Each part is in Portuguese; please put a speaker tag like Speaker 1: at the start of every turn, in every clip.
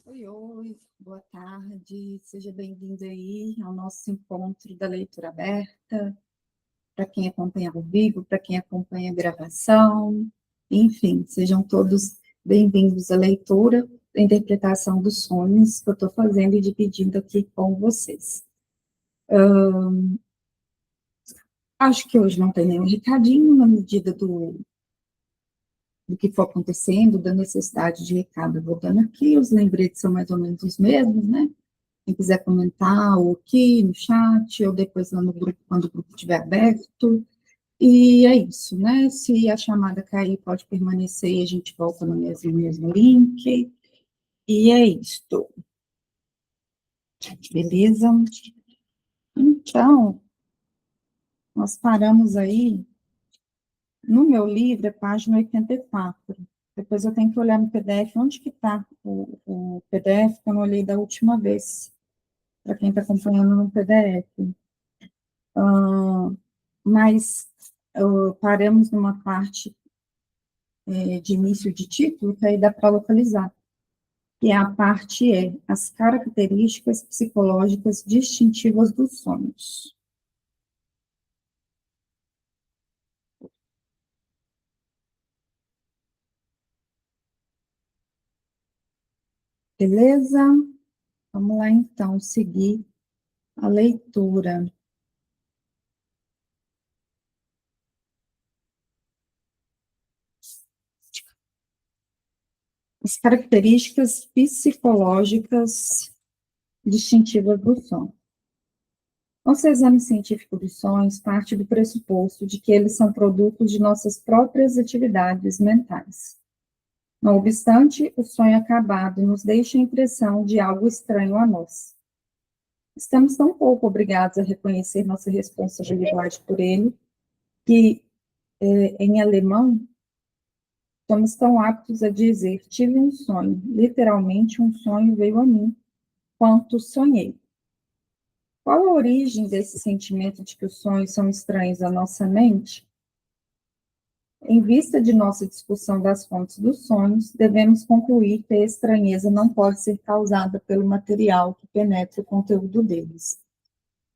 Speaker 1: Oi, boa tarde, seja bem-vindo aí ao nosso encontro da leitura aberta, para quem acompanha ao vivo, para quem acompanha a gravação, enfim, sejam todos bem-vindos à leitura, à interpretação dos sonhos que eu estou fazendo e dividindo aqui com vocês. Acho que hoje não tem nenhum recadinho, na medida do que for acontecendo, da necessidade de recado, eu vou dando aqui, os lembretes são mais ou menos os mesmos, né? Quem quiser comentar, ou aqui no chat, ou depois lá no grupo, quando o grupo estiver aberto. E é isso, né? Se a chamada cair, pode permanecer e a gente volta no mesmo link. E é isto. Beleza? Então, nós paramos aí no meu livro, é página 84. Depois eu tenho que olhar no PDF, onde que está o PDF, que eu não olhei da última vez, para quem está acompanhando no PDF. Mas paramos numa parte de início de título, que aí dá para localizar, que é a parte as características psicológicas distintivas dos sonhos. Beleza? Vamos lá, então, seguir a leitura. As características psicológicas distintivas do sono. Nosso exame científico dos sonhos parte do pressuposto de que eles são produtos de nossas próprias atividades mentais. Não obstante, o sonho acabado nos deixa a impressão de algo estranho a nós. Estamos tão pouco obrigados a reconhecer nossa responsabilidade por ele, que, em alemão, somos tão aptos a dizer: tive um sonho, literalmente um sonho veio a mim, quanto sonhei. Qual a origem desse sentimento de que os sonhos são estranhos à nossa mente? Em vista de nossa discussão das fontes dos sonhos, devemos concluir que a estranheza não pode ser causada pelo material que penetra o conteúdo deles,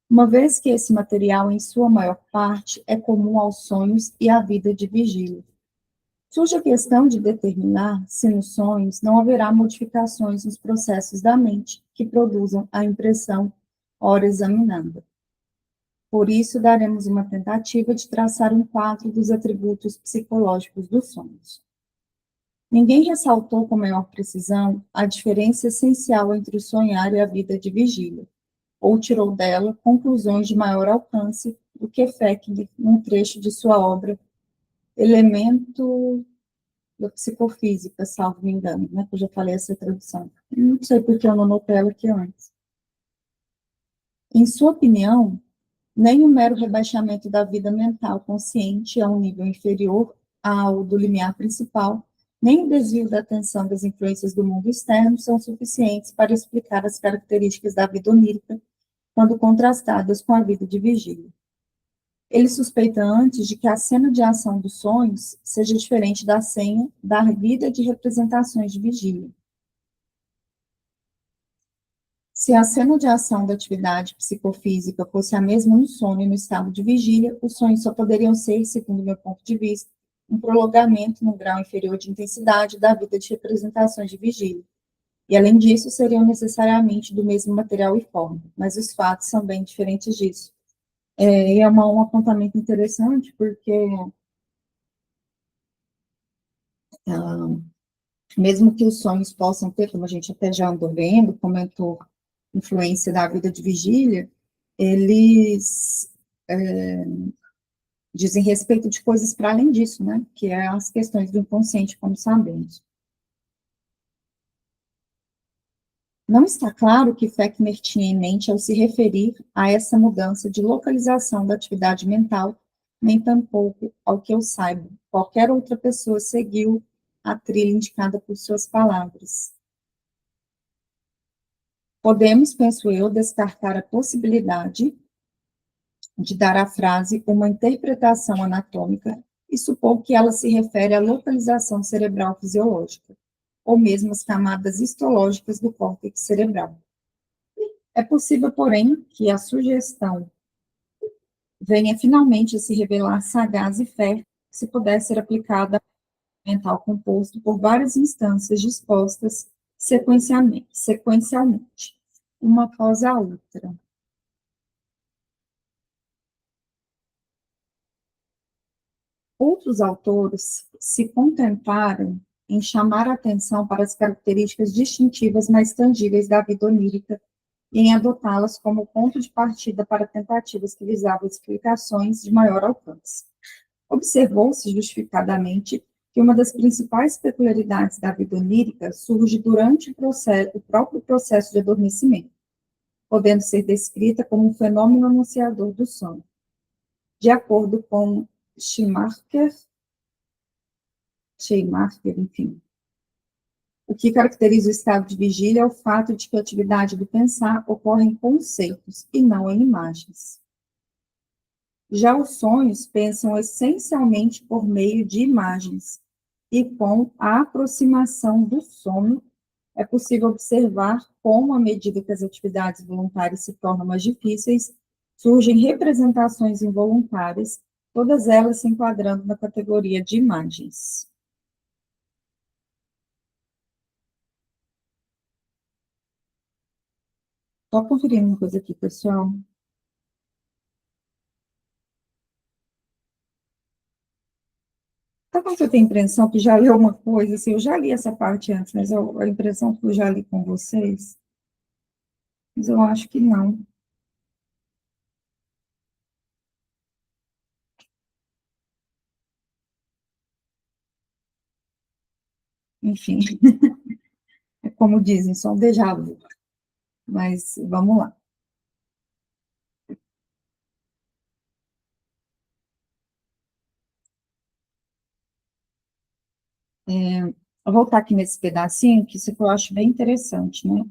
Speaker 1: uma vez que esse material, em sua maior parte, é comum aos sonhos e à vida de vigília. Surge a questão de determinar se nos sonhos não haverá modificações nos processos da mente que produzam a impressão ora examinada. Por isso, daremos uma tentativa de traçar um quadro dos atributos psicológicos dos sonhos. Ninguém ressaltou com maior precisão a diferença essencial entre o sonhar e a vida de vigília, ou tirou dela conclusões de maior alcance do que Feckley num trecho de sua obra Elemento da Psicofísica, salvo me engano, né, que eu já falei essa tradução. Não sei porque eu não notei ela aqui antes. Em sua opinião, nem o mero rebaixamento da vida mental consciente a um nível inferior ao do limiar principal, nem o desvio da atenção das influências do mundo externo são suficientes para explicar as características da vida onírica quando contrastadas com a vida de vigília. Ele suspeita antes de que a cena de ação dos sonhos seja diferente da cena da vida de representações de vigília. Se a cena de ação da atividade psicofísica fosse a mesma no sono e no estado de vigília, os sonhos só poderiam ser, segundo meu ponto de vista, um prolongamento num grau inferior de intensidade da vida de representações de vigília. E, além disso, seriam necessariamente do mesmo material e forma, mas os fatos são bem diferentes disso. E é um apontamento interessante, porque mesmo que os sonhos possam ter, como a gente até já andou vendo, comentou, influência da vida de vigília, eles dizem respeito de coisas para além disso, né? Que é as questões do inconsciente, como sabemos. Não está claro o que Fechner tinha em mente ao se referir a essa mudança de localização da atividade mental, nem tampouco, ao que eu saiba, qualquer outra pessoa seguiu a trilha indicada por suas palavras. Podemos, penso eu, descartar a possibilidade de dar à frase uma interpretação anatômica e supor que ela se refere à localização cerebral fisiológica. ou mesmo as camadas histológicas do córtex cerebral. É possível, porém, que a sugestão venha finalmente a se revelar sagaz e fértil se puder ser aplicada ao mental composto por várias instâncias dispostas sequencialmente, uma após a outra. Outros autores se contentaram em chamar a atenção para as características distintivas mais tangíveis da vida onírica e em adotá-las como ponto de partida para tentativas que visavam explicações de maior alcance. Observou-se justificadamente que uma das principais peculiaridades da vida onírica surge durante o próprio processo de adormecimento, podendo ser descrita como um fenômeno anunciador do sono. De acordo com Schumacher, enfim. O que caracteriza o estado de vigília é o fato de que a atividade do pensar ocorre em conceitos e não em imagens. Já os sonhos pensam essencialmente por meio de imagens, e com a aproximação do sono, é possível observar como, à medida que as atividades voluntárias se tornam mais difíceis, surgem representações involuntárias, todas elas se enquadrando na categoria de imagens. Só conferindo uma coisa aqui, pessoal. Sabe quando você tem a impressão que já leu uma coisa, assim, eu já li essa parte antes, mas a impressão que eu já li com vocês, mas eu acho que não. Enfim, é como dizem, só um déjà vu. Mas vamos lá. Vou voltar aqui nesse pedacinho, que isso que eu acho bem interessante, né?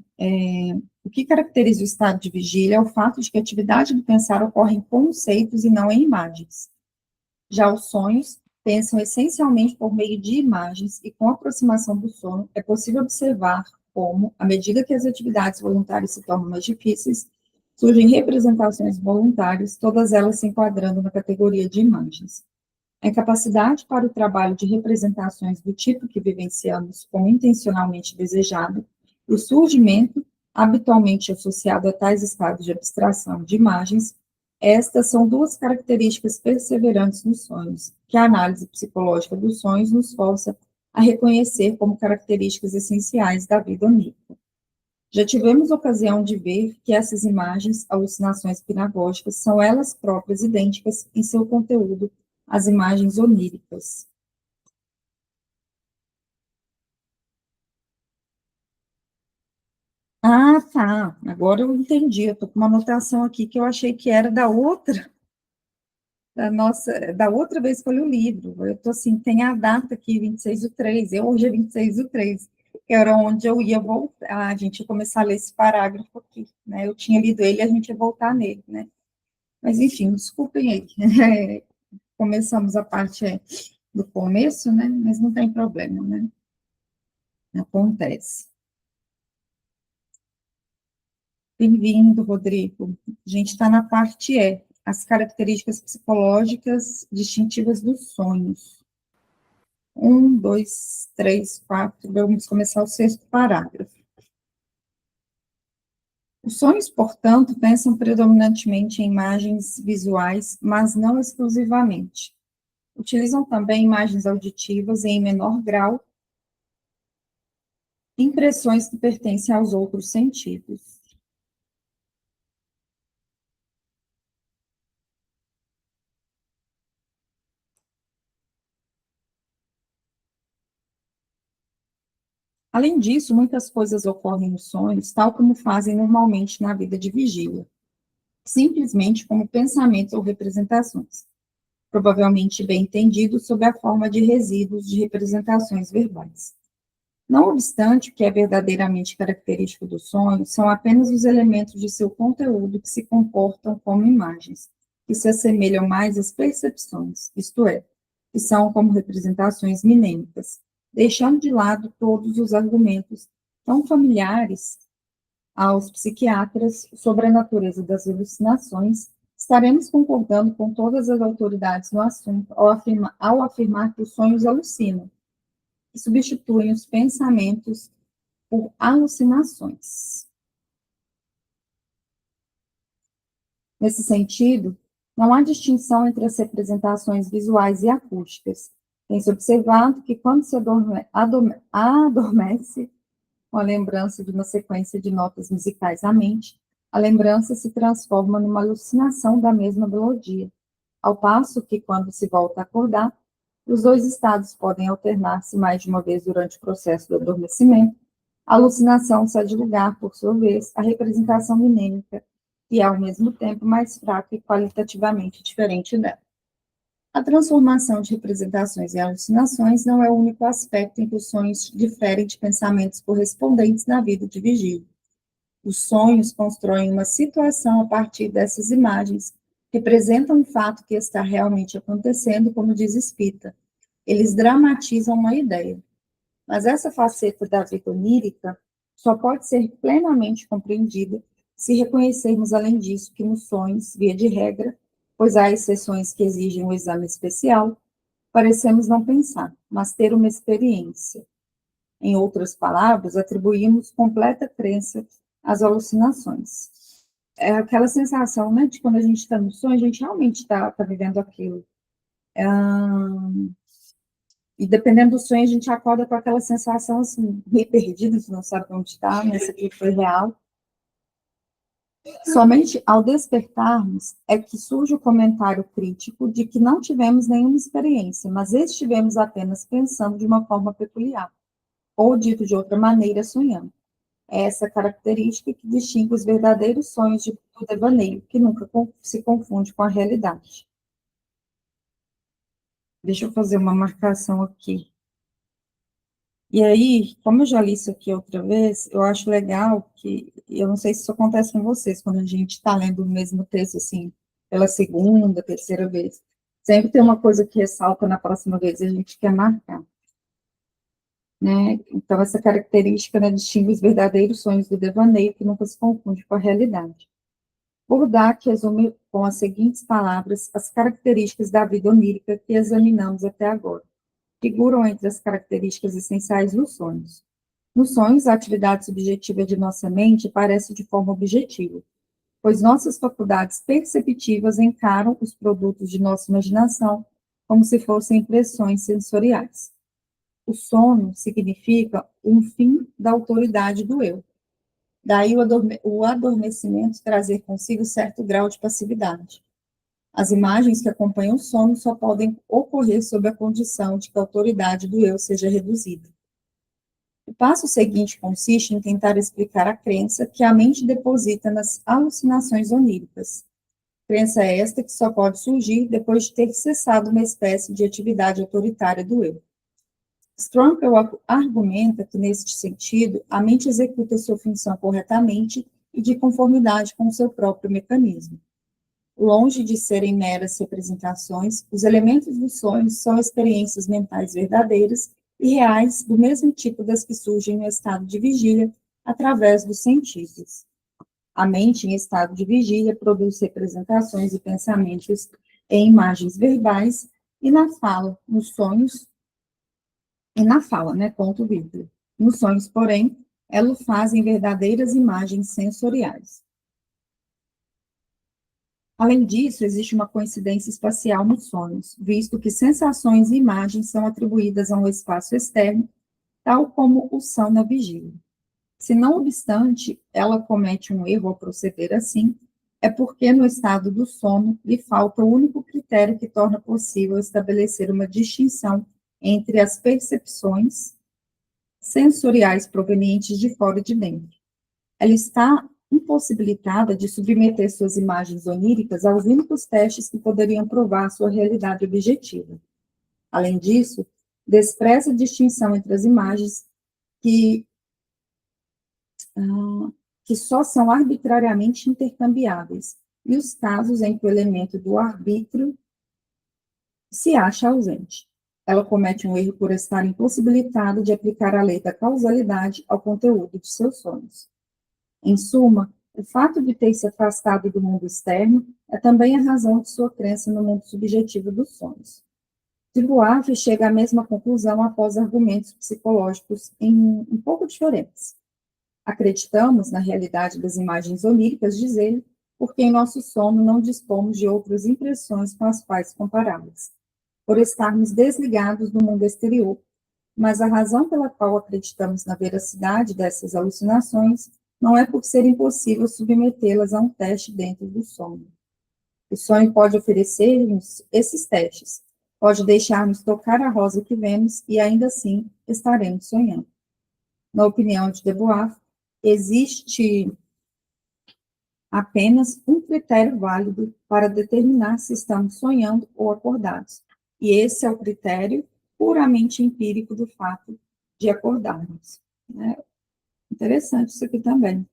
Speaker 1: O que caracteriza o estado de vigília é o fato de que a atividade do pensar ocorre em conceitos e não em imagens. Já os sonhos pensam essencialmente por meio de imagens e com a aproximação do sono é possível observar como, à medida que as atividades voluntárias se tornam mais difíceis, surgem representações voluntárias, todas elas se enquadrando na categoria de imagens. A incapacidade para o trabalho de representações do tipo que vivenciamos como intencionalmente desejado, o surgimento, habitualmente associado a tais estados de abstração de imagens, estas são duas características perseverantes nos sonhos, que a análise psicológica dos sonhos nos força a reconhecer como características essenciais da vida onírica. Já tivemos ocasião de ver que essas imagens, alucinações pinagógicas, são elas próprias idênticas em seu conteúdo às imagens oníricas. Ah, tá. Agora eu entendi. Eu estou com uma anotação aqui que eu achei que era da outra vez que eu li o livro. Eu estou assim, tem a data aqui, 26/3. Hoje é 26/3, que era onde eu ia voltar. A gente ia começar a ler esse parágrafo aqui, né? Eu tinha lido ele e a gente ia voltar nele, né? Mas, enfim, desculpem aí. Começamos a parte do começo, né? Mas não tem problema, né? Acontece. Bem-vindo, Rodrigo. A gente está na parte E, as características psicológicas distintivas dos sonhos. 1, 2, 3, 4, vamos começar o sexto parágrafo. Os sonhos, portanto, pensam predominantemente em imagens visuais, mas não exclusivamente. Utilizam também imagens auditivas e, em menor grau, impressões que pertencem aos outros sentidos. Além disso, muitas coisas ocorrem nos sonhos, tal como fazem normalmente na vida de vigília, simplesmente como pensamentos ou representações, provavelmente bem entendidos sob a forma de resíduos de representações verbais. Não obstante, o que é verdadeiramente característico do sonho são apenas os elementos de seu conteúdo que se comportam como imagens, que se assemelham mais às percepções, isto é, que são como representações minêmicas, deixando de lado todos os argumentos tão familiares aos psiquiatras sobre a natureza das alucinações, estaremos concordando com todas as autoridades no assunto ao afirmar que os sonhos alucinam, e substituem os pensamentos por alucinações. Nesse sentido, não há distinção entre as representações visuais e acústicas. Tem-se observado que quando se adormece com a lembrança de uma sequência de notas musicais à mente, a lembrança se transforma numa alucinação da mesma melodia, ao passo que, quando se volta a acordar, os dois estados podem alternar-se mais de uma vez durante o processo do adormecimento. A alucinação cede lugar, por sua vez, à representação minêmica, que é, ao mesmo tempo, mais fraca e qualitativamente diferente dela. A transformação de representações em alucinações não é o único aspecto em que os sonhos diferem de pensamentos correspondentes na vida de vigília. Os sonhos constroem uma situação a partir dessas imagens, representam um fato que está realmente acontecendo, como diz Spita. Eles dramatizam uma ideia. Mas essa faceta da vida onírica só pode ser plenamente compreendida se reconhecermos, além disso, que nos sonhos, via de regra, pois há exceções que exigem um exame especial, parecemos não pensar, mas ter uma experiência. Em outras palavras, atribuímos completa crença às alucinações. É aquela sensação, né, de quando a gente está no sonho, a gente realmente está vivendo aquilo. E dependendo do sonho, a gente acorda com aquela sensação, assim, meio perdida, que não sabe onde está, né, se aquilo foi real. Somente ao despertarmos é que surge o comentário crítico de que não tivemos nenhuma experiência, mas estivemos apenas pensando de uma forma peculiar, ou dito de outra maneira, sonhando. É essa característica que distingue os verdadeiros sonhos do devaneio, que nunca se confunde com a realidade. Deixa eu fazer uma marcação aqui. E aí, como eu já li isso aqui outra vez, eu acho legal que, eu não sei se isso acontece com vocês, quando a gente está lendo o mesmo texto, assim, pela segunda, terceira vez, sempre tem uma coisa que ressalta na próxima vez e a gente quer marcar, né? Então, essa característica, né, distingue os verdadeiros sonhos do devaneio, que nunca se confunde com a realidade. Burdak resume com as seguintes palavras as características da vida onírica que examinamos até agora. Figuram entre as características essenciais dos sonhos. Nos sonhos, a atividade subjetiva de nossa mente aparece de forma objetiva, pois nossas faculdades perceptivas encaram os produtos de nossa imaginação como se fossem impressões sensoriais. O sono significa um fim da autoridade do eu. Daí o adormecimento trazer consigo certo grau de passividade. As imagens que acompanham o sono só podem ocorrer sob a condição de que a autoridade do eu seja reduzida. O passo seguinte consiste em tentar explicar a crença que a mente deposita nas alucinações oníricas. Crença esta que só pode surgir depois de ter cessado uma espécie de atividade autoritária do eu. Strunkel argumenta que, neste sentido, a mente executa sua função corretamente e de conformidade com o seu próprio mecanismo. Longe de serem meras representações, os elementos dos sonhos são experiências mentais verdadeiras e reais, do mesmo tipo das que surgem no estado de vigília, através dos sentidos. A mente, em estado de vigília, produz representações e pensamentos em imagens verbais e na fala, nos sonhos, e na fala, né, ponto vírgula. Nos sonhos, porém, ela o faz em verdadeiras imagens sensoriais. Além disso, existe uma coincidência espacial nos sonhos, visto que sensações e imagens são atribuídas a um espaço externo, tal como o são na vigília. Se, não obstante, ela comete um erro ao proceder assim, é porque no estado do sono lhe falta o único critério que torna possível estabelecer uma distinção entre as percepções sensoriais provenientes de fora e de dentro. Ela está impossibilitada de submeter suas imagens oníricas aos únicos testes que poderiam provar sua realidade objetiva. Além disso, despreza a distinção entre as imagens que só são arbitrariamente intercambiáveis e os casos em que o elemento do arbítrio se acha ausente. ela comete um erro por estar impossibilitada de aplicar a lei da causalidade ao conteúdo de seus sonhos. Em suma, o fato de ter se afastado do mundo externo é também a razão de sua crença no mundo subjetivo dos sonhos. Dubois chega à mesma conclusão após argumentos psicológicos um pouco diferentes. Acreditamos na realidade das imagens oníricas, diz ele, porque em nosso sono não dispomos de outras impressões com as quais compará-las, por estarmos desligados do mundo exterior, mas a razão pela qual acreditamos na veracidade dessas alucinações não é por ser impossível submetê-las a um teste dentro do sono. O sonho pode oferecer-nos esses testes, pode deixar-nos tocar a rosa que vemos e ainda assim estaremos sonhando. Na opinião de Dubois, existe apenas um critério válido para determinar se estamos sonhando ou acordados, e esse é o critério puramente empírico do fato de acordarmos. Né? Interessante isso aqui também.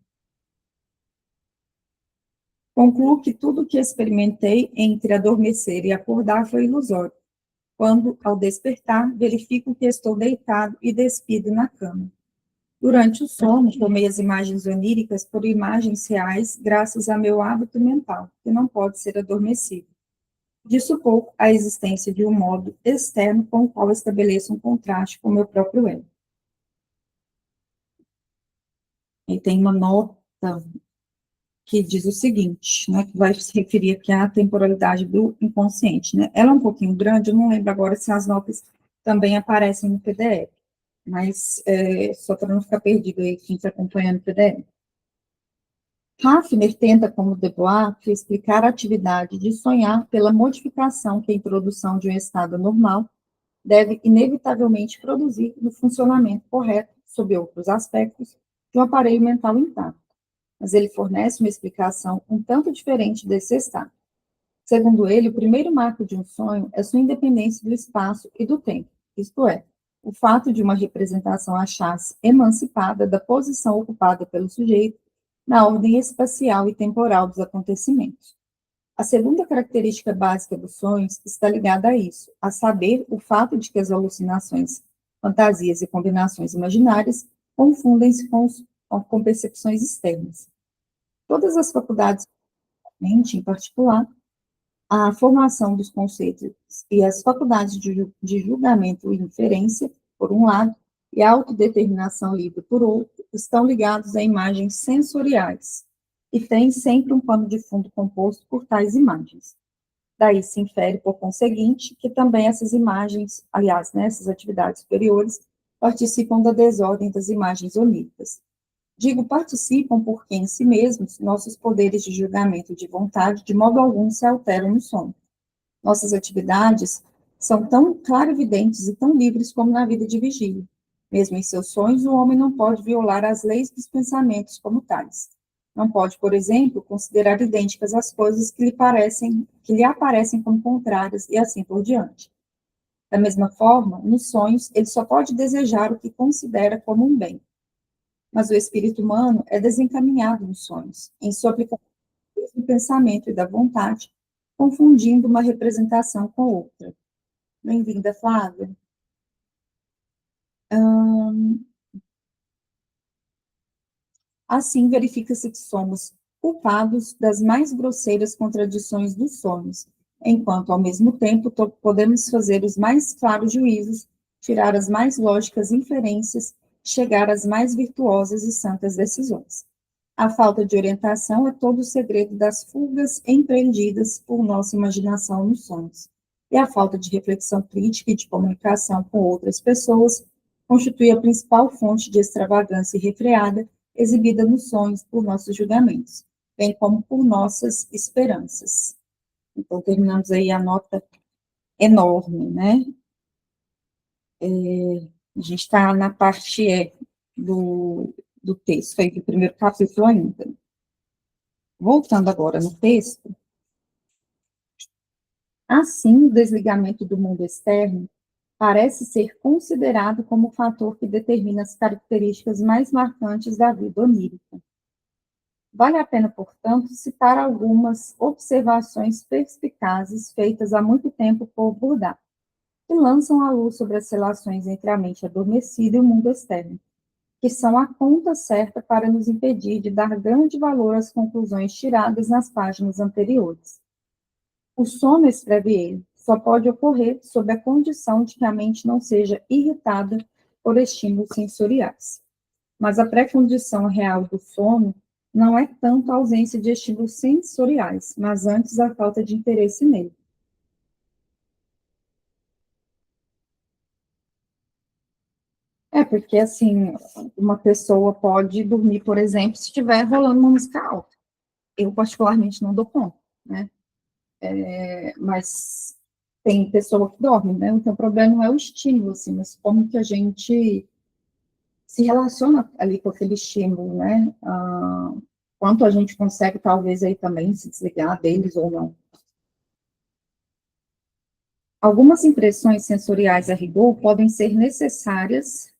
Speaker 1: Concluo que tudo o que experimentei entre adormecer e acordar foi ilusório, quando, ao despertar, verifico que estou deitado e despido na cama. Durante o sono, tomei as imagens oníricas por imagens reais, graças a meu hábito mental, que não pode ser adormecido. Disso pouco a existência de um modo externo com o qual estabeleço um contraste com o meu próprio eu. E tem uma nota que diz o seguinte, né, que vai se referir aqui à temporalidade do inconsciente, né? Ela é um pouquinho grande, eu não lembro agora se as notas também aparecem no PDF, mas só para não ficar perdido aí quem está acompanhando o PDF. Hafner tenta, como Dubois, explicar a atividade de sonhar pela modificação que a introdução de um estado normal deve inevitavelmente produzir no funcionamento correto, sob outros aspectos, de um aparelho mental intacto. Mas ele fornece uma explicação um tanto diferente desse estado. Segundo ele, o primeiro marco de um sonho é sua independência do espaço e do tempo, isto é, o fato de uma representação achar-se emancipada da posição ocupada pelo sujeito na ordem espacial e temporal dos acontecimentos. A segunda característica básica dos sonhos está ligada a isso, a saber, o fato de que as alucinações, fantasias e combinações imaginárias confundem-se com percepções externas. Todas as faculdades, em particular, a formação dos conceitos e as faculdades de julgamento e inferência, por um lado, e a autodeterminação livre, por outro, estão ligados a imagens sensoriais, e têm sempre um pano de fundo composto por tais imagens. Daí se infere, por conseguinte, que também essas imagens, aliás, nessas atividades superiores, participam da desordem das imagens oníricas. Digo participam porque, em si mesmos, nossos poderes de julgamento e de vontade, de modo algum, se alteram no sono. Nossas atividades são tão clarividentes e tão livres como na vida de vigília. Mesmo em seus sonhos, o homem não pode violar as leis dos pensamentos como tais. Não pode, por exemplo, considerar idênticas as coisas que lhe aparecem como contrárias e assim por diante. Da mesma forma, nos sonhos, ele só pode desejar o que considera como um bem. Mas o espírito humano é desencaminhado nos sonhos, em sua aplicação do pensamento e da vontade, confundindo uma representação com outra. Bem-vinda, Flávia. Assim, verifica-se que somos culpados das mais grosseiras contradições dos sonhos, enquanto, ao mesmo tempo, podemos fazer os mais claros juízos, tirar as mais lógicas inferências, chegar às mais virtuosas e santas decisões. A falta de orientação é todo o segredo das fugas empreendidas por nossa imaginação nos sonhos. E a falta de reflexão crítica e de comunicação com outras pessoas constitui a principal fonte de extravagância irrefreada exibida nos sonhos por nossos julgamentos, bem como por nossas esperanças. Então, terminamos aí a nota enorme, né? A gente está na parte do texto, aí do primeiro capítulo ainda. Voltando agora no texto, assim, o desligamento do mundo externo parece ser considerado como o fator que determina as características mais marcantes da vida onírica. Vale a pena, portanto, citar algumas observações perspicazes feitas há muito tempo por Bourdieu. que lançam a luz sobre as relações entre a mente adormecida e o mundo externo, que são a conta certa para nos impedir de dar grande valor às conclusões tiradas nas páginas anteriores. O sono, escreve ele, só pode ocorrer sob a condição de que a mente não seja irritada por estímulos sensoriais. Mas a pré-condição real do sono não é tanto a ausência de estímulos sensoriais, mas antes a falta de interesse nele. Porque, assim, uma pessoa pode dormir, por exemplo, se estiver rolando uma música alta. Eu, particularmente, não dou conta, né? Mas tem pessoa que dorme, né? Então, o problema não é o estímulo, assim, mas como que a gente se relaciona ali com aquele estímulo, né? Quanto a gente consegue, talvez, aí também se desligar deles ou não. Algumas impressões sensoriais a rigor podem ser necessárias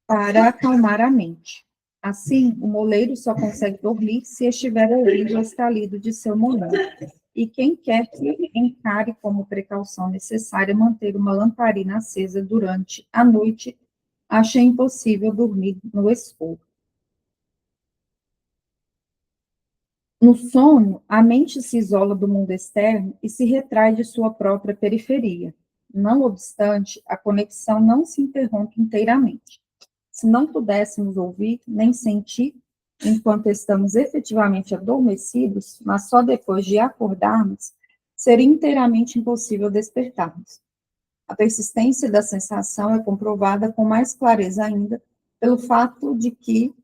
Speaker 1: para acalmar a mente. Assim, o moleiro só consegue dormir se estiver ouvindo o estalido de seu moleiro. E quem quer que encare como precaução necessária manter uma lamparina acesa durante a noite, acha impossível dormir no escuro. No sono, a mente se isola do mundo externo e se retrai de sua própria periferia. Não obstante, a conexão não se interrompe inteiramente. Se não pudéssemos ouvir nem sentir enquanto estamos efetivamente adormecidos, mas só depois de acordarmos, seria inteiramente impossível despertarmos. A persistência da sensação é comprovada com mais clareza ainda pelo fato de que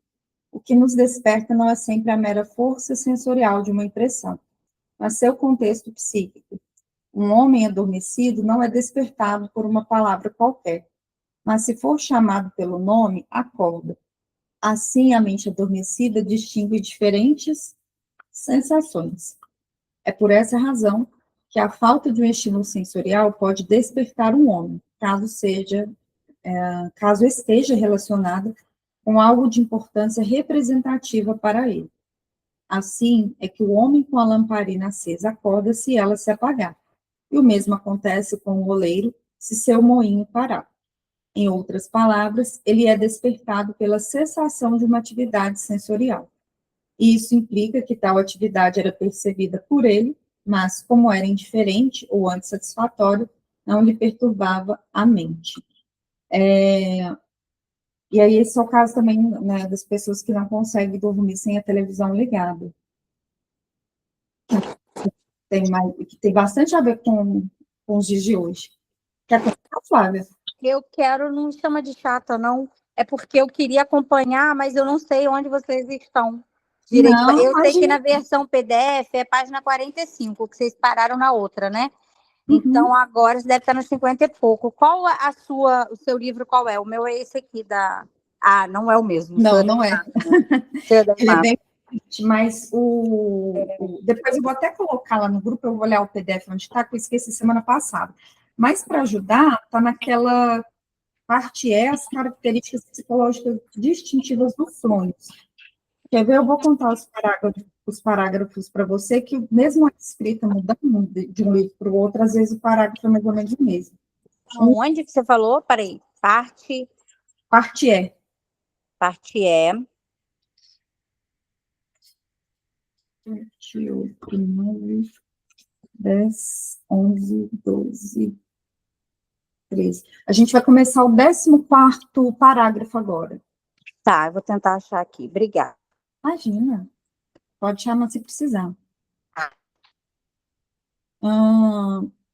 Speaker 1: o que nos desperta não é sempre a mera força sensorial de uma impressão, mas seu contexto psíquico. Um homem adormecido não é despertado por uma palavra qualquer, mas se for chamado pelo nome, acorda. Assim, a mente adormecida distingue diferentes sensações. É por essa razão que a falta de um estímulo sensorial pode despertar um homem, caso esteja relacionada com algo de importância representativa para ele. Assim, é que o homem com a lamparina acesa acorda se ela se apagar. E o mesmo acontece com o oleiro se seu moinho parar. Em outras palavras, ele é despertado pela cessação de uma atividade sensorial. E isso implica que tal atividade era percebida por ele, mas, como era indiferente ou antissatisfatório, não lhe perturbava a mente. E aí, esse é o caso também, né, das pessoas que não conseguem dormir sem a televisão ligada. Que tem bastante a ver com os dias de hoje. Quer comentar, Flávia?
Speaker 2: Eu quero, não chama de chata, não. É porque eu queria acompanhar, mas eu não sei onde vocês estão direito.
Speaker 1: Não,
Speaker 2: eu sei que na versão PDF é página 45, que vocês pararam na outra, né? Então, agora você deve estar nos 50 e pouco. Qual o seu livro, qual é? O meu é esse aqui da... Ah, não é o mesmo.
Speaker 1: Não é. Ele é bem... Mas depois eu vou até colocar lá no grupo, eu vou olhar o PDF onde está, que eu esqueci semana passada. Mas para ajudar, está naquela parte as características psicológicas distintivas dos sonhos. Quer ver? Eu vou contar os parágrafos para você, que mesmo a escrita mudando de um livro para o outro, às vezes o parágrafo é mais ou menos o mesmo.
Speaker 2: Onde que você falou? Peraí. Parte E.
Speaker 1: 7, 8, 9, 10, 11, 12, 13. A gente vai começar o 14º parágrafo agora.
Speaker 2: Tá, eu vou tentar achar aqui. Obrigada.
Speaker 1: Imagina. Pode chamar se precisar.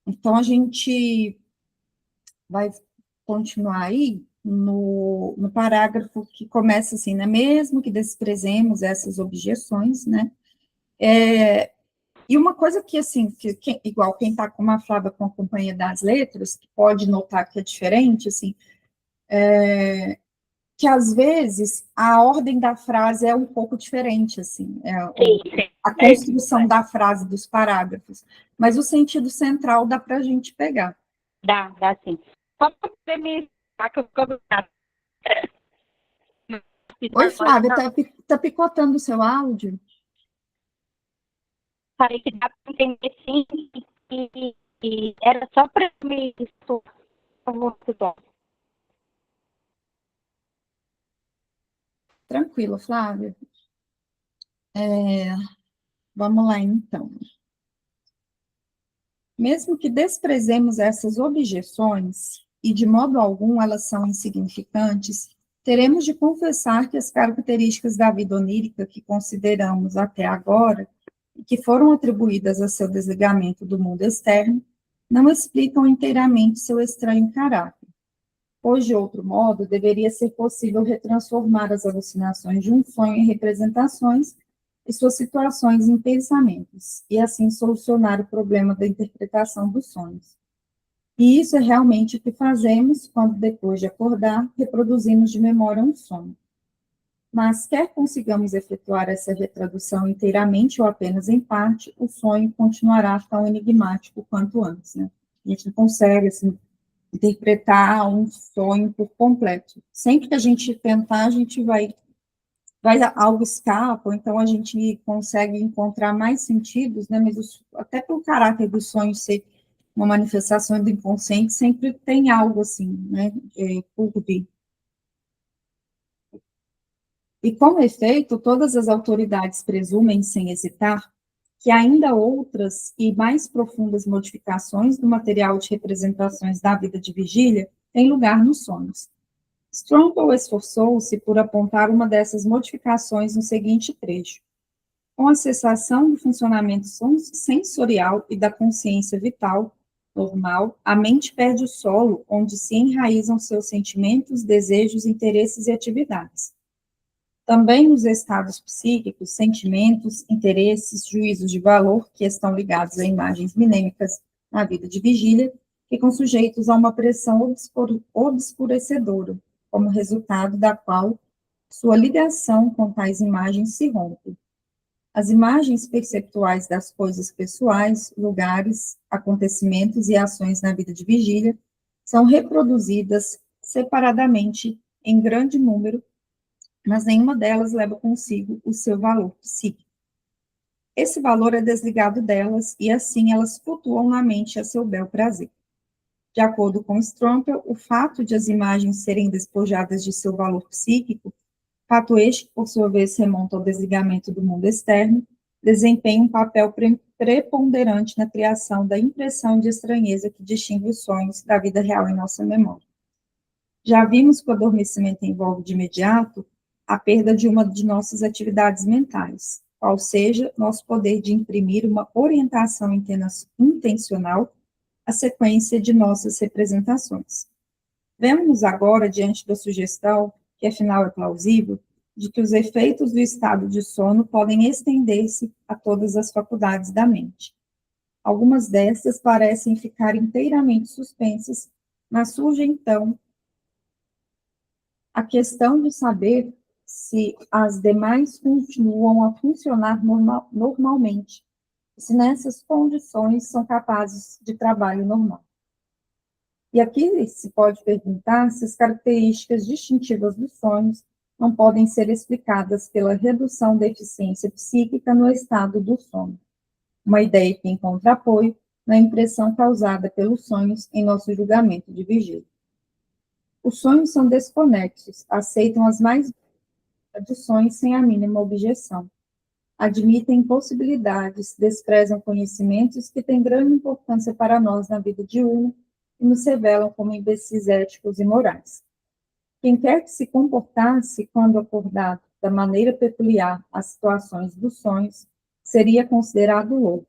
Speaker 1: Então, a gente vai continuar aí no parágrafo que começa assim, né? Mesmo que desprezemos essas objeções, né? E uma coisa que, assim, igual quem está com uma Flávia com a Companhia das Letras, que pode notar que é diferente, assim, que às vezes a ordem da frase é um pouco diferente, assim, a construção da frase dos parágrafos, mas o sentido central dá para a gente pegar.
Speaker 2: Dá sim. Como você me
Speaker 1: Oi, Flávia, tá picotando o seu áudio?
Speaker 2: Falei que dá para entender sim, e E era só para me situar, por favor.
Speaker 1: Tranquilo, Flávia. Vamos lá, então. Mesmo que desprezemos essas objeções, e de modo algum elas são insignificantes, teremos de confessar que as características da vida onírica que consideramos até agora, e que foram atribuídas a seu desligamento do mundo externo, não explicam inteiramente seu estranho caráter. Pois, de outro modo, deveria ser possível retransformar as alucinações de um sonho em representações e suas situações em pensamentos, e assim solucionar o problema da interpretação dos sonhos. E isso é realmente o que fazemos quando, depois de acordar, reproduzimos de memória um sonho. Mas, quer consigamos efetuar essa retradução inteiramente ou apenas em parte, o sonho continuará tão enigmático quanto antes, né? A gente não consegue, assim, interpretar um sonho por completo. Sempre que a gente tentar, a gente vai algo escapa, ou então a gente consegue encontrar mais sentidos, né? Mas até pelo caráter do sonho ser uma manifestação do inconsciente, sempre tem algo assim, né? Por vir. E, com efeito, todas as autoridades presumem, sem hesitar, que ainda outras e mais profundas modificações do material de representações da vida de vigília têm lugar nos sonhos. Strongbow esforçou-se por apontar uma dessas modificações no seguinte trecho. Com a cessação do funcionamento sensorial e da consciência vital normal, a mente perde o solo onde se enraizam seus sentimentos, desejos, interesses e atividades. Também nos estados psíquicos, sentimentos, interesses, juízos de valor, que estão ligados a imagens minêmicas na vida de vigília, ficam sujeitos a uma pressão obscurecedora, como resultado da qual sua ligação com tais imagens se rompe. As imagens perceptuais das coisas pessoais, lugares, acontecimentos e ações na vida de vigília são reproduzidas separadamente em grande número, mas nenhuma delas leva consigo o seu valor psíquico. Esse valor é desligado delas e assim elas flutuam na mente a seu bel prazer. De acordo com Stromper, o fato de as imagens serem despojadas de seu valor psíquico, fato este que, por sua vez, remonta ao desligamento do mundo externo, desempenha um papel preponderante na criação da impressão de estranheza que distingue os sonhos da vida real em nossa memória. Já vimos que o adormecimento envolve de imediato a perda de uma de nossas atividades mentais, qual seja nosso poder de imprimir uma orientação intencional à sequência de nossas representações. Vemos agora diante da sugestão, que afinal é plausível, de que os efeitos do estado de sono podem estender-se a todas as faculdades da mente. Algumas destas parecem ficar inteiramente suspensas, mas surge então a questão de saber se as demais continuam a funcionar normalmente, se nessas condições são capazes de trabalho normal. E aqui se pode perguntar se as características distintivas dos sonhos não podem ser explicadas pela redução da eficiência psíquica no estado do sono, uma ideia que encontra apoio na impressão causada pelos sonhos em nosso julgamento de vigília. Os sonhos são desconexos, aceitam as mais adições sem a mínima objeção. Admitem possibilidades, desprezam conhecimentos que têm grande importância para nós na vida diurna e nos revelam como imbecis éticos e morais. Quem quer que se comportasse, quando acordado, da maneira peculiar às situações dos sonhos, seria considerado louco.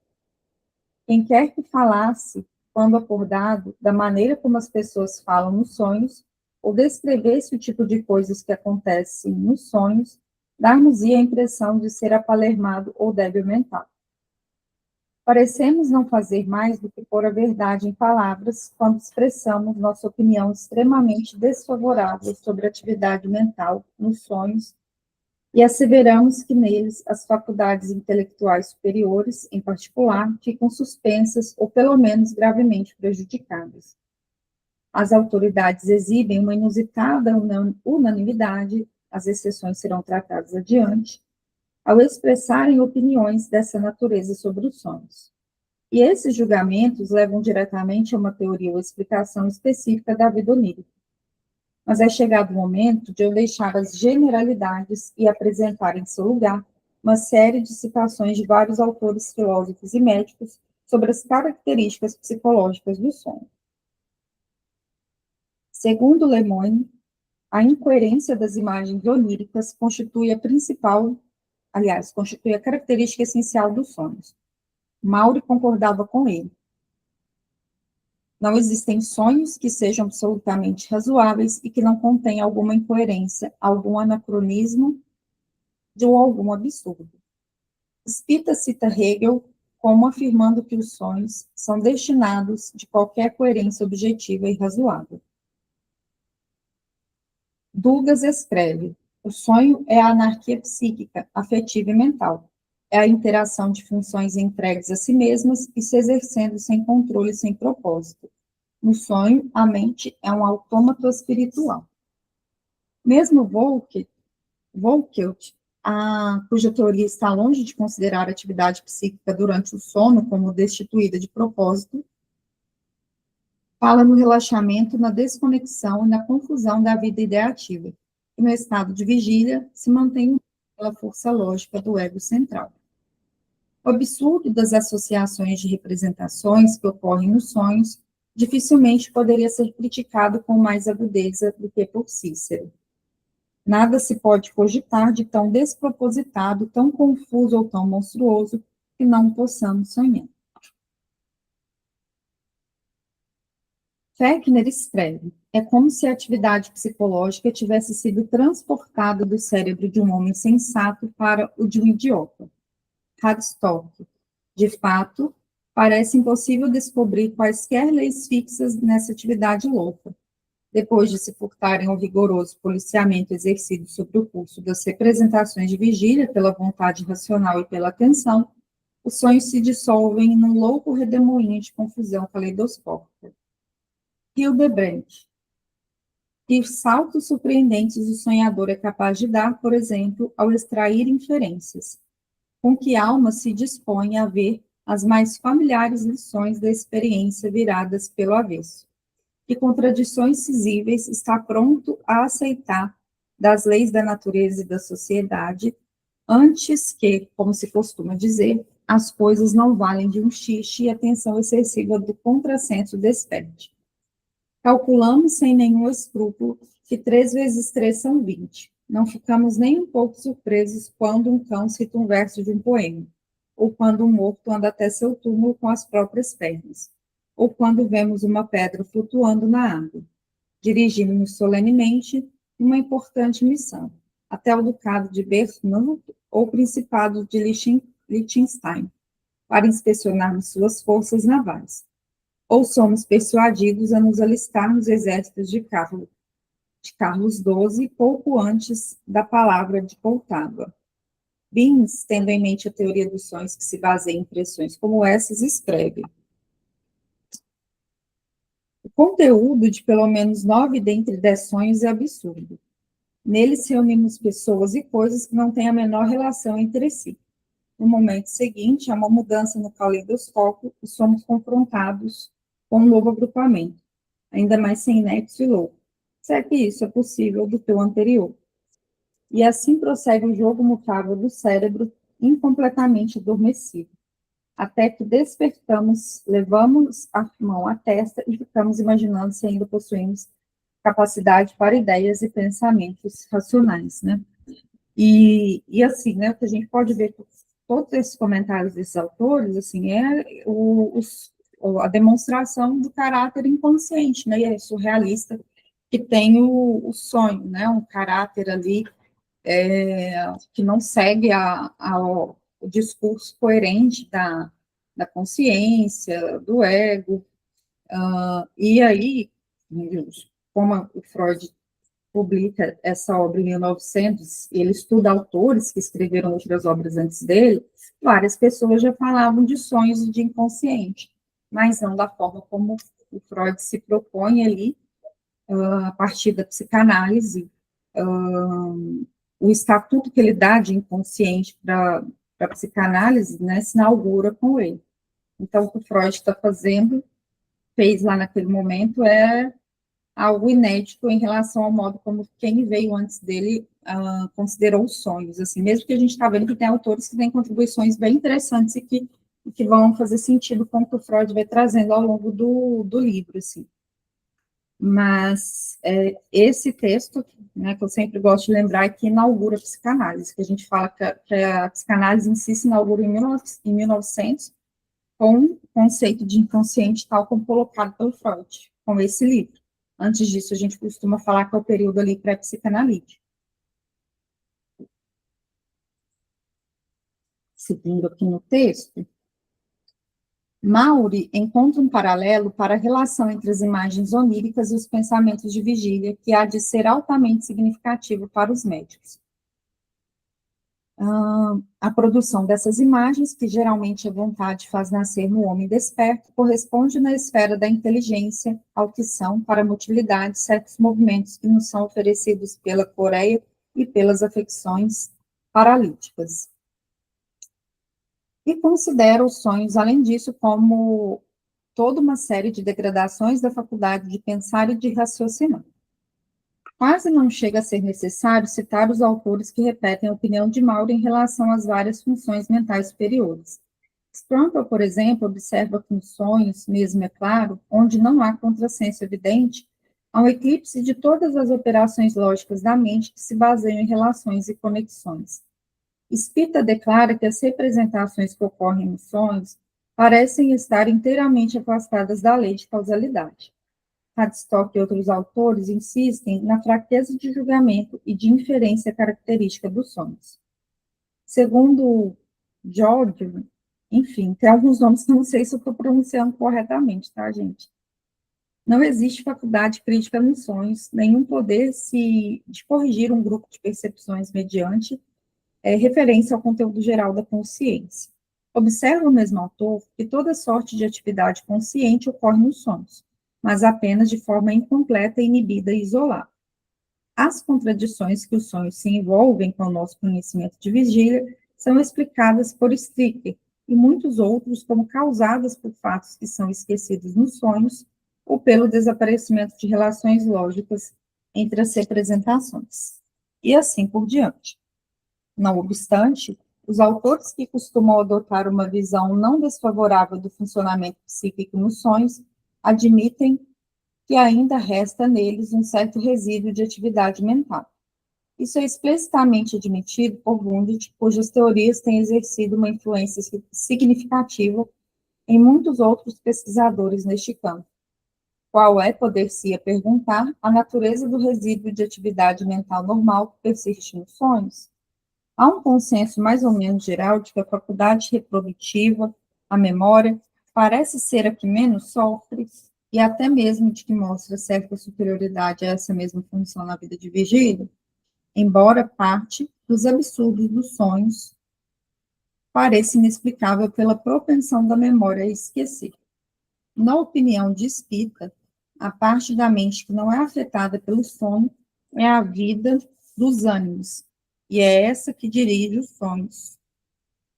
Speaker 1: Quem quer que falasse, quando acordado, da maneira como as pessoas falam nos sonhos, ou descrevesse o tipo de coisas que acontecem nos sonhos, dar-nos-ia a impressão de ser apalermado ou débil mental. Parecemos não fazer mais do que pôr a verdade em palavras quando expressamos nossa opinião extremamente desfavorável sobre a atividade mental nos sonhos e asseveramos que neles as faculdades intelectuais superiores, em particular, ficam suspensas ou pelo menos gravemente prejudicadas. As autoridades exibem uma inusitada unanimidade, as exceções serão tratadas adiante, ao expressarem opiniões dessa natureza sobre os sonhos. E esses julgamentos levam diretamente a uma teoria ou explicação específica da vida onírica. Mas é chegado o momento de eu deixar as generalidades e apresentar em seu lugar uma série de citações de vários autores, filósofos e médicos sobre as características psicológicas do sono. Segundo Lemoine, a incoerência das imagens oníricas constitui constitui a característica essencial dos sonhos. Maury concordava com ele. Não existem sonhos que sejam absolutamente razoáveis e que não contenham alguma incoerência, algum anacronismo ou algum absurdo. Spita cita Hegel como afirmando que os sonhos são destinados de qualquer coerência objetiva e razoável. Douglas escreve: o sonho é a anarquia psíquica, afetiva e mental. É a interação de funções entregues a si mesmas e se exercendo sem controle e sem propósito. No sonho, a mente é um autômato espiritual. Mesmo Volkelt, cuja teoria está longe de considerar a atividade psíquica durante o sono como destituída de propósito, fala no relaxamento, na desconexão e na confusão da vida ideativa, e no estado de vigília se mantém pela força lógica do ego central. O absurdo das associações de representações que ocorrem nos sonhos dificilmente poderia ser criticado com mais agudeza do que por Cícero. Nada se pode cogitar de tão despropositado, tão confuso ou tão monstruoso que não possamos sonhar. Fechner escreve: é como se a atividade psicológica tivesse sido transportada do cérebro de um homem sensato para o de um idiota. Hadstock. De fato, parece impossível descobrir quaisquer leis fixas nessa atividade louca. Depois de se furtarem ao rigoroso policiamento exercido sobre o curso das representações de vigília pela vontade racional e pela atenção, os sonhos se dissolvem num louco redemoinho de confusão caleidoscópica. Hildebrandt. Que saltos surpreendentes o sonhador é capaz de dar, por exemplo, ao extrair inferências. Com que alma se dispõe a ver as mais familiares lições da experiência viradas pelo avesso. Que contradições cisíveis está pronto a aceitar das leis da natureza e da sociedade, antes que, como se costuma dizer, as coisas não valem de um xixi e a tensão excessiva do contrassenso desperte. Calculamos sem nenhum escrúpulo que 3 vezes 3 são 20. Não ficamos nem um pouco surpresos quando um cão cita um verso de um poema, ou quando um morto anda até seu túmulo com as próprias pernas, ou quando vemos uma pedra flutuando na água. Dirigimos-nos solenemente uma importante missão, até o ducado de Bernburg ou principado de Liechtenstein, para inspecionarmos suas forças navais. Ou somos persuadidos a nos alistar nos exércitos de Carlos XII, pouco antes da palavra de Poltava. Binns, tendo em mente a teoria dos sonhos que se baseia em impressões como essas, escreve: o conteúdo de pelo menos 9 dentre 10 sonhos é absurdo. Neles reunimos pessoas e coisas que não têm a menor relação entre si. No momento seguinte, há uma mudança no caleidoscópio e somos confrontados com um novo agrupamento, ainda mais sem nexo e louco. Se é que isso é possível do que o anterior. E assim prossegue o jogo mutável do cérebro, incompletamente adormecido, até que despertamos, levamos a mão à testa e ficamos imaginando se ainda possuímos capacidade para ideias e pensamentos racionais, né? E assim, né, o que a gente pode ver por todos esses comentários desses autores, assim, é a demonstração do caráter inconsciente, né, e é surrealista, que tem o sonho, né, um caráter ali que não segue o discurso coerente da consciência, do ego, e aí, como o Freud publica essa obra em 1900, ele estuda autores que escreveram outras obras antes dele, várias pessoas já falavam de sonhos e de inconsciente, mas não da forma como o Freud se propõe ali, a partir da psicanálise, o estatuto que ele dá de inconsciente para a psicanálise, né, se inaugura com ele. Então, o que o Freud está fez lá naquele momento, é algo inédito em relação ao modo como quem veio antes dele considerou os sonhos, assim, mesmo que a gente está vendo que tem autores que têm contribuições bem interessantes e que vão fazer sentido com o que o Freud vai trazendo ao longo do livro, assim. Mas esse texto, né, que eu sempre gosto de lembrar, é que inaugura a psicanálise, que a gente fala que a psicanálise em si se inaugura em 1900, com o conceito de inconsciente tal como colocado pelo Freud, com esse livro. Antes disso, a gente costuma falar que é o período ali pré-psicanalítico. Seguindo aqui no texto, Maury encontra um paralelo para a relação entre as imagens oníricas e os pensamentos de vigília, que há de ser altamente significativo para os médicos. A produção dessas imagens, que geralmente a vontade faz nascer no homem desperto, corresponde na esfera da inteligência, audição, paramotilidade, certos movimentos que nos são oferecidos pela coreia e pelas afecções paralíticas. E considera os sonhos, além disso, como toda uma série de degradações da faculdade de pensar e de raciocinar. Quase não chega a ser necessário citar os autores que repetem a opinião de Maury em relação às várias funções mentais superiores. Strampel, por exemplo, observa que nos sonhos, mesmo é claro, onde não há contrassenso evidente, há um eclipse de todas as operações lógicas da mente que se baseiam em relações e conexões. Spita declara que as representações que ocorrem nos sonhos parecem estar inteiramente afastadas da lei de causalidade. Hadstock e outros autores insistem na fraqueza de julgamento e de inferência característica dos sonhos. Segundo George, enfim, tem alguns nomes que eu não sei se eu estou pronunciando corretamente, tá, gente? Não existe faculdade crítica nos sonhos, nenhum poder de corrigir um grupo de percepções mediante referência ao conteúdo geral da consciência. Observa o mesmo autor que toda sorte de atividade consciente ocorre nos sonhos, mas apenas de forma incompleta, inibida e isolada. As contradições que os sonhos se envolvem com o nosso conhecimento de vigília são explicadas por Stricker e muitos outros como causadas por fatos que são esquecidos nos sonhos ou pelo desaparecimento de relações lógicas entre as representações. E assim por diante. Não obstante, os autores que costumam adotar uma visão não desfavorável do funcionamento psíquico nos sonhos admitem que ainda resta neles um certo resíduo de atividade mental. Isso é explicitamente admitido por Wundt, cujas teorias têm exercido uma influência significativa em muitos outros pesquisadores neste campo. Qual é, poder-se-ia perguntar, a natureza do resíduo de atividade mental normal que persiste nos sonhos? Há um consenso mais ou menos geral de que a faculdade reprodutiva, a memória, parece ser a que menos sofre, e até mesmo de que mostra certa superioridade a essa mesma função na vida de vigília, embora parte dos absurdos dos sonhos pareça inexplicável pela propensão da memória a esquecer. Na opinião de Spita, a parte da mente que não é afetada pelo sono é a vida dos ânimos, e é essa que dirige os sonhos.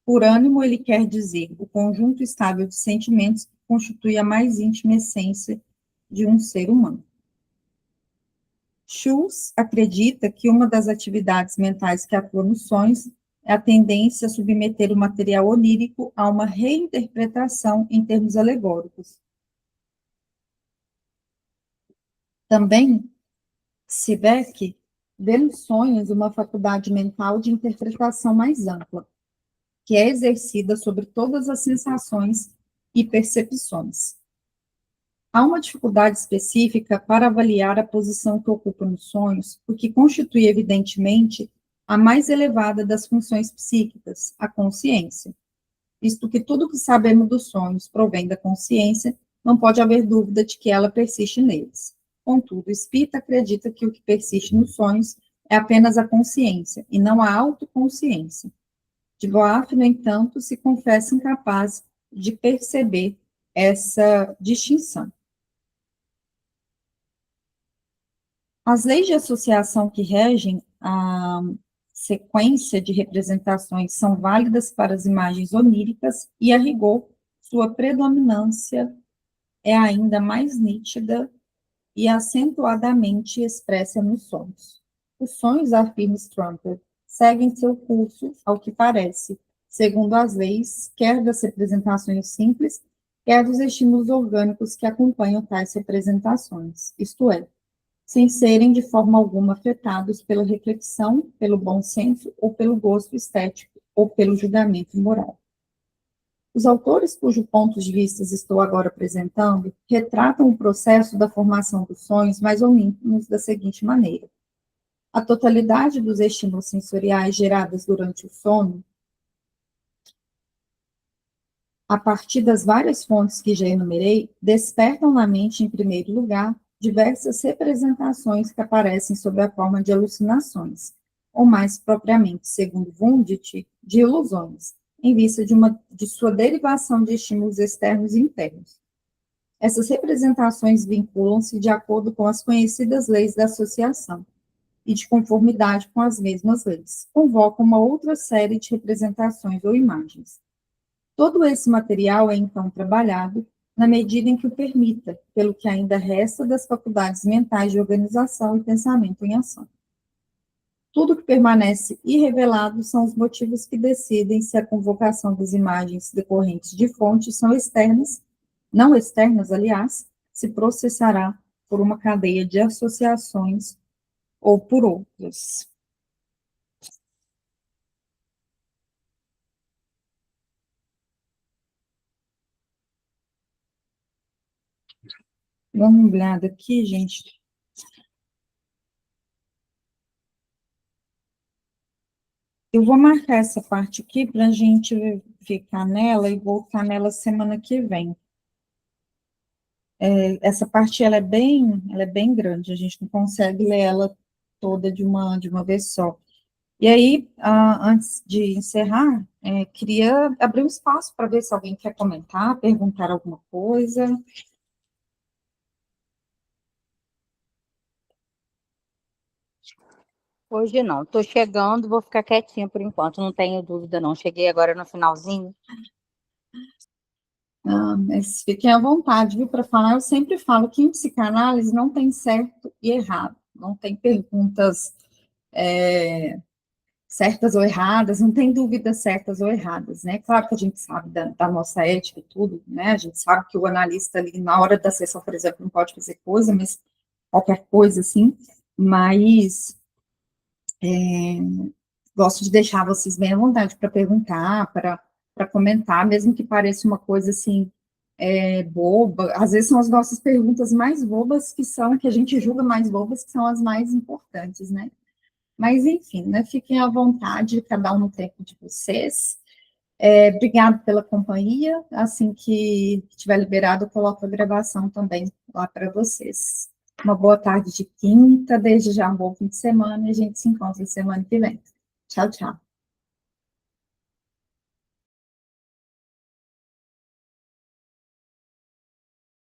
Speaker 1: Por ânimo, ele quer dizer o conjunto estável de sentimentos que constitui a mais íntima essência de um ser humano. Schultz acredita que uma das atividades mentais que atua nos sonhos é a tendência a submeter o material onírico a uma reinterpretação em termos alegóricos. Também, Siebeck vê nos sonhos uma faculdade mental de interpretação mais ampla, que é exercida sobre todas as sensações e percepções. Há uma dificuldade específica para avaliar a posição que ocupa nos sonhos, o que constitui, evidentemente, a mais elevada das funções psíquicas, a consciência. Visto que tudo que sabemos dos sonhos provém da consciência, não pode haver dúvida de que ela persiste neles. Contudo, Spita acredita que o que persiste nos sonhos é apenas a consciência, e não a autoconsciência. De Boaf, no entanto, se confessa incapaz de perceber essa distinção. As leis de associação que regem a sequência de representações são válidas para as imagens oníricas e, a rigor, sua predominância é ainda mais nítida e acentuadamente expressa nos sonhos. Os sonhos, afirma Strumper, seguem seu curso, ao que parece, segundo as leis, quer das representações simples, quer dos estímulos orgânicos que acompanham tais representações, isto é, sem serem de forma alguma afetados pela reflexão, pelo bom senso ou pelo gosto estético ou pelo julgamento moral. Os autores cujos pontos de vista estou agora apresentando retratam o processo da formação dos sonhos mais ou menos da seguinte maneira. A totalidade dos estímulos sensoriais gerados durante o sono, a partir das várias fontes que já enumerei, despertam na mente, em primeiro lugar, diversas representações que aparecem sob a forma de alucinações, ou mais propriamente, segundo Wundt, de ilusões, em vista de sua derivação de estímulos externos e internos. Essas representações vinculam-se de acordo com as conhecidas leis da associação e de conformidade com as mesmas leis. Convocam uma outra série de representações ou imagens. Todo esse material é, então, trabalhado na medida em que o permita, pelo que ainda resta das faculdades mentais de organização e pensamento em ação. Tudo que permanece irrevelado são os motivos que decidem se a convocação das imagens decorrentes de fontes são externas, não externas, aliás, se processará por uma cadeia de associações ou por outras. Vamos uma olhada aqui, gente. Eu vou marcar essa parte aqui para a gente ficar nela e voltar nela semana que vem. Essa parte ela é bem grande, a gente não consegue ler ela toda de uma vez só. E aí, antes de encerrar, queria abrir um espaço para ver se alguém quer comentar, perguntar alguma coisa.
Speaker 2: Hoje não, estou chegando, vou ficar quietinha por enquanto, não tenho dúvida não. Cheguei agora no finalzinho.
Speaker 1: Mas fiquem à vontade, viu, para falar. Eu sempre falo que em psicanálise não tem certo e errado, não tem perguntas certas ou erradas, não tem dúvidas certas ou erradas, né? Claro que a gente sabe da nossa ética e tudo, né? A gente sabe que o analista ali, na hora da sessão, por exemplo, não pode fazer coisa, mas qualquer coisa, assim, mas gosto de deixar vocês bem à vontade para perguntar, para comentar, mesmo que pareça uma coisa, assim, boba. Às vezes são as nossas perguntas mais bobas que a gente julga mais bobas, que são as mais importantes, né? Mas, enfim, né, fiquem à vontade, cada um no tempo de vocês. Obrigado pela companhia. Assim que estiver liberado, eu coloco a gravação também lá para vocês. Uma boa tarde de quinta, desde já um bom fim de semana, e a gente se encontra semana que vem. Tchau, tchau.